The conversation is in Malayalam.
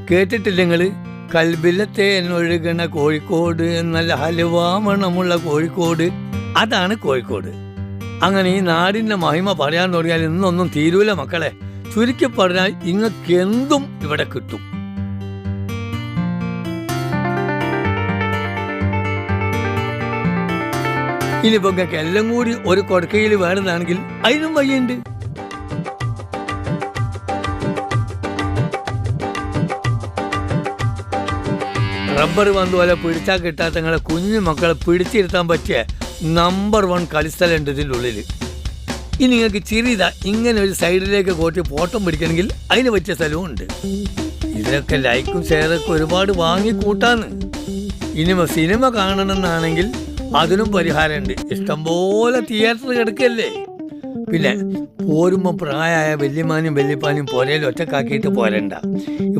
കേട്ടിട്ടില്ല നിങ്ങൾ? കൽബിലത്തെ എന്നൊഴുകണ കോഴിക്കോട്, നല്ല ഹലുവ മണമുള്ള കോഴിക്കോട്, അതാണ് കോഴിക്കോട്. അങ്ങനെ ഈ നാടിൻ്റെ മഹിമ പറയാൻ തുടങ്ങിയാൽ ഇന്നൊന്നും തീരൂല മക്കളെ. ചുരുക്കി പറഞ്ഞാൽ ഇങ്ങക്ക് എന്തും ഇവിടെ കിട്ടും. ഇനിയിപ്പോൾ നിങ്ങൾക്ക് എല്ലാം കൂടി ഒരു കൊടുക്കയിൽ വേണമെന്നാണെങ്കിൽ അതിനും വഴിയുണ്ട്. റബ്ബർ പന്ത് പോലെ പിടിച്ചാൽ കിട്ടാത്ത നിങ്ങളെ കുഞ്ഞു മക്കളെ പിടിച്ചിരുത്താൻ പറ്റിയ നമ്പർ 1 കളിസ്ഥലമുണ്ട് ഇതിൻ്റെ ഉള്ളിൽ. ഇനി നിങ്ങൾക്ക് ചിരിതാ ഇങ്ങനെ ഒരു സൈഡിലേക്ക് കോട്ടി ഫോട്ടോ പിടിക്കണമെങ്കിൽ അതിന് പറ്റിയ സ്ഥലവും ഉണ്ട്. ഇതിനൊക്കെ ലൈക്കും ഷെയറൊക്കെ ഒരുപാട് വാങ്ങി കൂട്ടാന്ന്. ഇനി സിനിമ കാണണമെന്നാണെങ്കിൽ അതിനും പരിഹാരമുണ്ട്. ഇഷ്ടംപോലെ തിയേറ്റർ കിടക്കല്ലേ. പിന്നെ പോരുമ്പോൾ പ്രായമായ വല്യമാനും വല്യപ്പാനും പുരയിൽ ഒറ്റക്കാക്കിയിട്ട് പോരണ്ട.